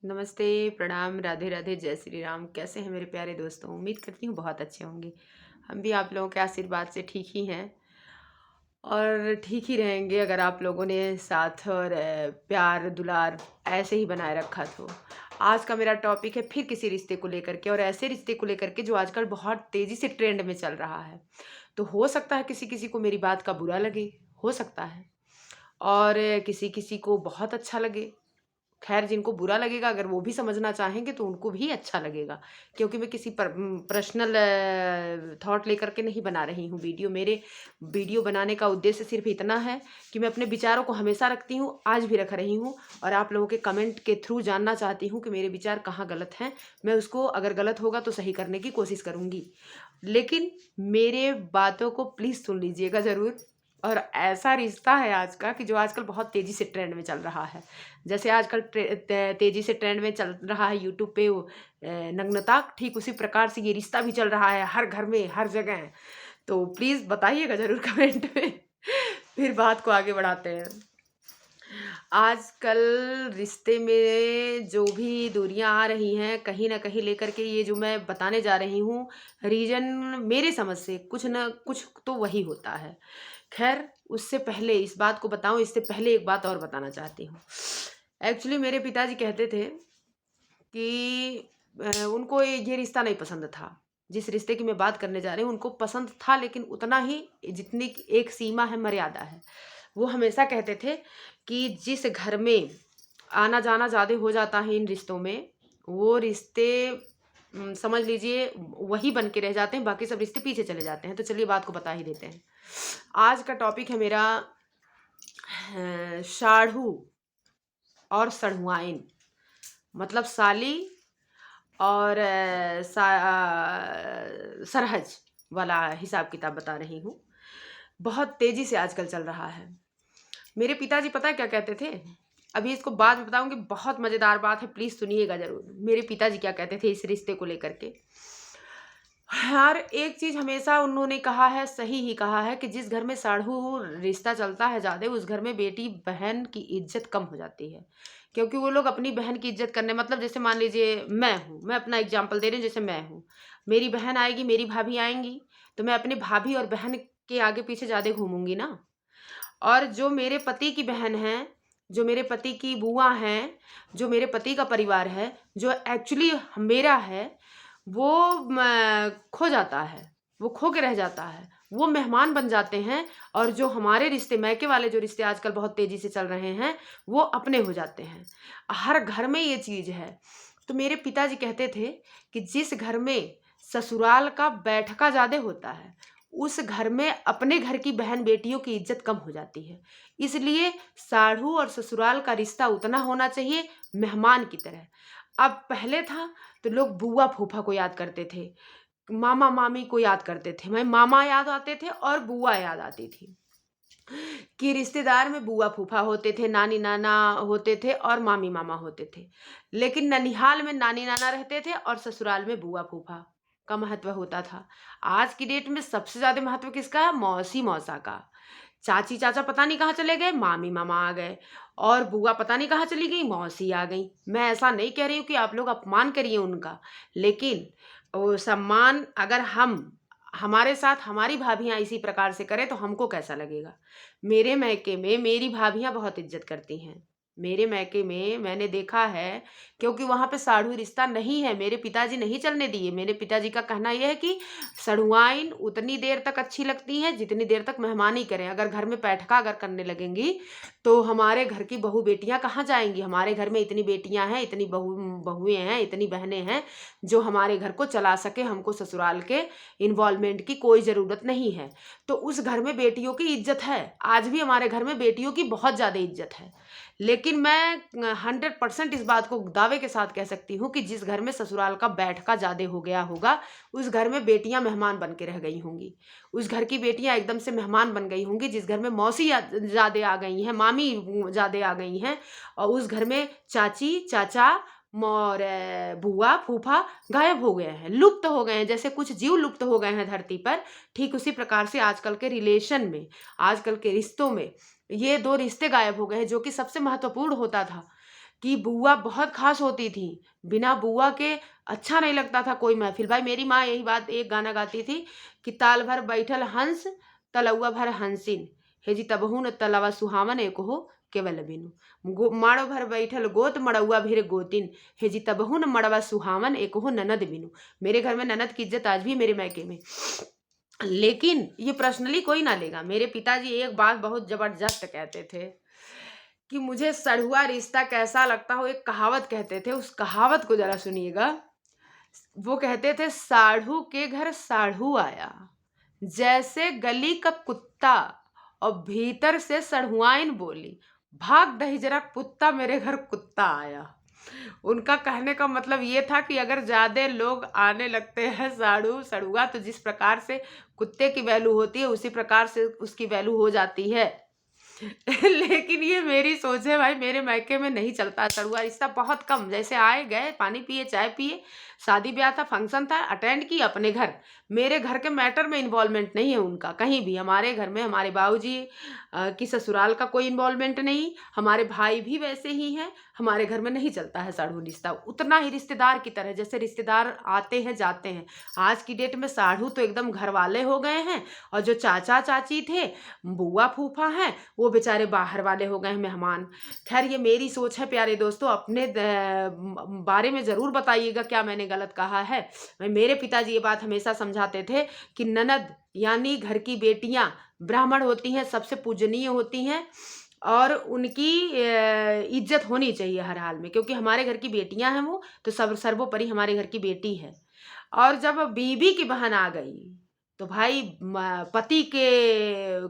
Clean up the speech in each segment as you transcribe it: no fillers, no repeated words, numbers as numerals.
नमस्ते, प्रणाम, राधे राधे, जय श्री राम। कैसे हैं मेरे प्यारे दोस्तों? उम्मीद करती हूँ बहुत अच्छे होंगे। हम भी आप लोगों के आशीर्वाद से ठीक ही हैं और ठीक ही रहेंगे अगर आप लोगों ने साथ और प्यार दुलार ऐसे ही बनाए रखा तो। आज का मेरा टॉपिक है फिर किसी रिश्ते को लेकर के और ऐसे रिश्ते को लेकर के जो आजकल बहुत तेज़ी से ट्रेंड में चल रहा है। तो हो सकता है किसी-किसी को मेरी बात का बुरा लगे, हो सकता है और किसी-किसी को बहुत अच्छा लगे। ख़ैर जिनको बुरा लगेगा अगर वो भी समझना चाहेंगे तो उनको भी अच्छा लगेगा क्योंकि मैं किसी पर्सनल थॉट लेकर के नहीं बना रही हूँ वीडियो। मेरे वीडियो बनाने का उद्देश्य सिर्फ़ इतना है कि मैं अपने विचारों को हमेशा रखती हूँ, आज भी रख रही हूँ और आप लोगों के कमेंट के थ्रू जानना चाहती हूँ कि मेरे विचार कहाँ गलत हैं। मैं उसको अगर गलत होगा तो सही करने की कोशिश करूँगी। लेकिन मेरे बातों को प्लीज़ सुन लीजिएगा ज़रूर। और ऐसा रिश्ता है आज का कि जो आजकल बहुत तेज़ी से ट्रेंड में चल रहा है। जैसे आजकल तेज़ी से ट्रेंड में चल रहा है यूट्यूब पे वो नग्नता, ठीक उसी प्रकार से ये रिश्ता भी चल रहा है हर घर में, हर जगह। तो प्लीज़ बताइएगा ज़रूर कमेंट में। फिर बात को आगे बढ़ाते हैं। आजकल रिश्ते में जो भी दूरियां आ रही हैं कहीं न कहीं लेकर के ये जो मैं बताने जा रही हूँ, रीज़न मेरे समझ से कुछ न कुछ तो वही होता है। ख़ैर उससे पहले इस बात को बताऊँ इससे पहले एक बात और बताना चाहती हूँ। एक्चुअली मेरे पिताजी कहते थे कि उनको ये रिश्ता नहीं पसंद था। जिस रिश्ते की मैं बात करने जा रही हूँ उनको पसंद था लेकिन उतना ही जितनी की एक सीमा है, मर्यादा है। वो हमेशा कहते थे कि जिस घर में आना-जाना ज़्यादा हो जाता है इन रिश्तों में, वो रिश्ते समझ लीजिए वही बन के रह जाते हैं, बाकी सब रिश्ते पीछे चले जाते हैं। तो चलिए बात को बता ही देते हैं। आज का टॉपिक है मेरा साढ़ू और सढ़ुआइन। मतलब साली और सरहज वाला हिसाब-किताब बता रही हूँ। बहुत तेज़ी से आजकल चल रहा है। मेरे पिताजी पता है क्या कहते थे? अभी इसको बाद में बताऊँगी, बहुत मज़ेदार बात है, प्लीज़ सुनिएगा ज़रूर। मेरे पिताजी क्या कहते थे इस रिश्ते को लेकर के। हर एक चीज़ हमेशा उन्होंने कहा है, सही ही कहा है कि जिस घर में साढ़ू रिश्ता चलता है ज़्यादा, उस घर में बेटी-बहन की इज़्ज़त कम हो जाती है। क्योंकि वो लोग अपनी बहन की इज़्ज़त करने मतलब जैसे मान लीजिए मैं हूँ, मैं अपना एग्ज़ाम्पल दे रही हूँ जैसे मैं हूँ। मेरी बहन आएगी, मेरी भाभी आएँगी, तो मैं अपनी भाभी और बहन के आगे-पीछे ज़्यादा घूमूँगी ना। और जो मेरे पति की बहन है, जो मेरे पति की बुआ हैं, जो मेरे पति का परिवार है, जो एक्चुअली मेरा है, वो खो जाता है, वो खो के रह जाता है। वो मेहमान बन जाते हैं और जो हमारे रिश्ते मायके वाले जो रिश्ते आजकल बहुत तेज़ी से चल रहे हैं, वो अपने हो जाते हैं। हर घर में ये चीज़ है। तो मेरे पिताजी कहते थे कि जिस घर में ससुराल का बैठका ज़्यादा होता है, उस घर में अपने घर की बहन-बेटियों की इज़्ज़त कम हो जाती है। इसलिए साढ़ू और ससुराल का रिश्ता उतना होना चाहिए मेहमान की तरह। अब पहले था तो लोग बुआ-फूफा को याद करते थे, मामा-मामी को याद करते थे। मामा याद आते थे और बुआ याद आती थी कि रिश्तेदार में बुआ-फूफा होते थे, नानी-नाना होते थे और मामी-मामा होते थे। लेकिन ननिहाल में नानी-नाना रहते थे और ससुराल में बुआ-फूफा का महत्व होता था। आज की डेट में सबसे ज़्यादा महत्व किसका है? मौसी-मौसा का। चाची-चाचा पता नहीं कहाँ चले गए, मामी-मामा आ गए और बुआ पता नहीं कहाँ चली गई, मौसी आ गई। मैं ऐसा नहीं कह रही हूँ कि आप लोग अपमान करिए उनका, लेकिन वो सम्मान अगर हमारे साथ हमारी भाभियाँ इसी प्रकार से करें तो हमको कैसा लगेगा? मेरे मायके में मेरी भाभियाँ बहुत इज़्ज़त करती हैं। मेरे मायके में मैंने देखा है क्योंकि वहाँ पे साढ़ू रिश्ता नहीं है, मेरे पिताजी नहीं चलने दिए। मेरे पिताजी का कहना ये है कि सढ़ुआइन उतनी देर तक अच्छी लगती हैं जितनी देर तक मेहमानी करें। अगर घर में बैठका अगर करने लगेंगी, तो हमारे घर की बहू-बेटियाँ कहाँ जाएँगी? हमारे घर में इतनी बेटियाँ हैं, इतनी बहुएँ हैं, इतनी बहनें हैं, जो हमारे घर को चला सकें, हमको ससुराल के इन्वॉल्वमेंट की कोई ज़रूरत नहीं है। तो उस घर में बेटियों की इज़्ज़त है। आज भी हमारे घर में बेटियों की बहुत ज़्यादा इज़्ज़त है। लेकिन मैं 100% इस बात को दावे के साथ कह सकती हूँ कि जिस घर में ससुराल का बैठका ज़्यादा हो गया होगा, उस घर में बेटियाँ मेहमान बन के रह गई होंगी। उस घर की बेटियाँ एकदम से मेहमान बन गई होंगी, जिस घर में मौसी ज़्यादा आ गई हैं, मामी ज़्यादा आ गई हैं और उस घर में चाची, चाचा और बुआ, फूफा गायब हो गए हैं, लुप्त हो गए हैं। जैसे कुछ जीव लुप्त हो गए हैं धरती पर, ठीक उसी प्रकार से आजकल के रिलेशन में, आजकल के रिश्तों में ये 2 रिश्ते गायब हो गए हैं, जो कि सबसे महत्वपूर्ण होता था। कि बुआ बहुत खास होती थी, बिना बुआ के अच्छा नहीं लगता था कोई महफिल। भाई मेरी माँ यही बात एक गाना गाती थी कि ताल भर बैठल हंस तलौआ भर हंसिन, हे जी तबहू न तलवा सुहावन एक हो केवल बिनु, माड़ो भर बैठल गोत मड़ौआ भीर गोतिन, हे जी तबहू न मड़वा सुहावन एक हो ननद बिनु। मेरे घर में ननद की इज्जत आज भी मेरे मैके में। लेकिन ये पर्सनली कोई ना लेगा, मेरे पिताजी एक बात बहुत जबरदस्त कहते थे कि मुझे सड़ुआ रिश्ता कैसा लगता हो, एक कहावत कहते थे, उस कहावत को जरा सुनिएगा। वो कहते थे साढ़ू के घर साढ़ू आया, जैसे गली का कुत्ता, और भीतर से सढ़ुआइन बोली, भाग दही जरा कुत्ता, मेरे घर कुत्ता आया। उनका कहने का मतलब ये था कि अगर ज्यादा लोग आने लगते हैं साढ़ू सड़ुआ, तो जिस प्रकार से कुत्ते की वैल्यू होती है उसी प्रकार से उसकी वैल्यू हो जाती है। लेकिन ये मेरी सोच है भाई, मेरे मायके में नहीं चलता सड़ुआ रिश्ता, बहुत कम। जैसे आए गए, पानी पिए, चाय पिए, शादी ब्याह था, फंक्शन था, अटेंड की अपने घर। मेरे घर के मैटर में इन्वॉल्वमेंट नहीं है उनका कहीं भी। हमारे घर में हमारे बाबूजी की ससुराल का कोई इन्वॉल्वमेंट नहीं, हमारे भाई भी वैसे ही हैं। हमारे घर में नहीं चलता है साढ़ू रिश्ता, उतना ही रिश्तेदार की तरह, जैसे रिश्तेदार आते हैं जाते हैं। आज की डेट में साढ़ू तो एकदम घर वाले हो गए हैं, और जो चाचा चाची थे, बुआ फूफा हैं, वो बेचारे बाहर वाले हो गए हैं, मेहमान। खैर ये मेरी सोच है प्यारे दोस्तों, अपने बारे में ज़रूर बताइएगा क्या मैंने गलत कहा है। मेरे पिताजी ये बात हमेशा समझाते थे कि ननद यानी घर की बेटियां ब्राह्मण होती हैं, सबसे पूजनीय होती हैं, और उनकी इज्जत होनी चाहिए हर हाल में, क्योंकि हमारे घर की बेटियां हैं वो, तो सर्वोपरि हमारे घर की बेटी है। और जब बीबी की बहन आ गई तो भाई पति के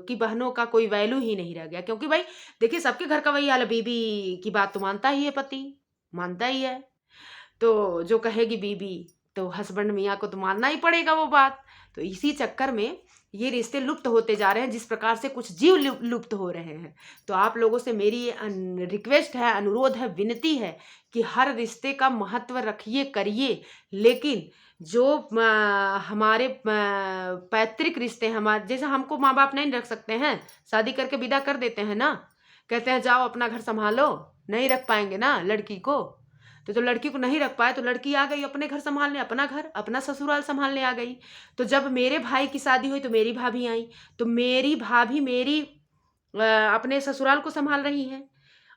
की बहनों का कोई वैल्यू ही नहीं रह गया। क्योंकि भाई देखिए सबके घर का वही हाल है, बीबी की बात तो मानता ही है, पति मानता ही है, तो जो कहेगी बीबी तो हस्बैंड मियाँ को तो मानना ही पड़ेगा वो बात। तो इसी चक्कर में ये रिश्ते लुप्त होते जा रहे हैं, जिस प्रकार से कुछ जीव लुप्त हो रहे हैं। तो आप लोगों से मेरी रिक्वेस्ट है, अनुरोध है, विनती है कि हर रिश्ते का महत्व रखिए, करिए, लेकिन जो हमारे पैतृक रिश्ते हैं, हमारे जैसे हमको माँ बाप नहीं रख सकते हैं, शादी करके विदा कर देते हैं ना, कहते हैं जाओ अपना घर संभालो, नहीं रख पाएंगे ना लड़की को। तो जो लड़की को नहीं रख पाए तो लड़की आ गई अपने घर संभालने, अपना घर अपना ससुराल संभालने आ गई। तो जब मेरे भाई की शादी हुई तो मेरी भाभी आई, तो मेरी भाभी मेरी अपने ससुराल को संभाल रही हैं,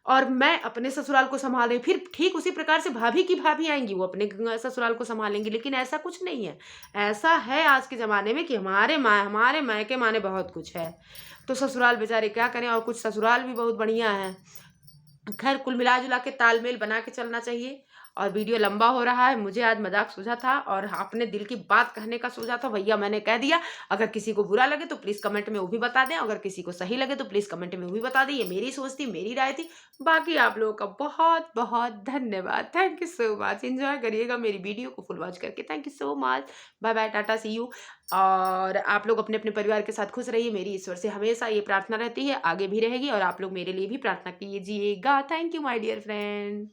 और मैं अपने ससुराल को संभाल रही। फिर ठीक उसी प्रकार से भाभी की भाभी आएंगी, वो अपने ससुराल को संभालेंगी। लेकिन ऐसा कुछ नहीं है, ऐसा है आज के ज़माने में कि हमारे मायके माने बहुत कुछ है, तो ससुराल बेचारे क्या करें, और कुछ ससुराल भी बहुत बढ़िया है। खैर कुल मिला जुला के तालमेल बना के चलना चाहिए। और वीडियो लंबा हो रहा है, मुझे आज मजाक सूझा था और अपने दिल की बात कहने का सूझा था, भैया मैंने कह दिया। अगर किसी को बुरा लगे तो प्लीज़ कमेंट में वो भी बता दें, अगर किसी को सही लगे तो प्लीज़ कमेंट में वो भी बता दें। ये मेरी सोच थी, मेरी राय थी। बाकी आप लोगों का बहुत बहुत धन्यवाद। Thank you so much. Enjoy करिएगा मेरी वीडियो को फुल वॉच करके। Thank you so much. Bye bye, tata, see you. और आप लोग अपने अपने परिवार के साथ खुश रहिए। मेरी ईश्वर से हमेशा ये प्रार्थना रहती है, आगे भी रहेगी, और आप लोग मेरे लिए भी प्रार्थना कीजिएगा। Thank you my dear friend.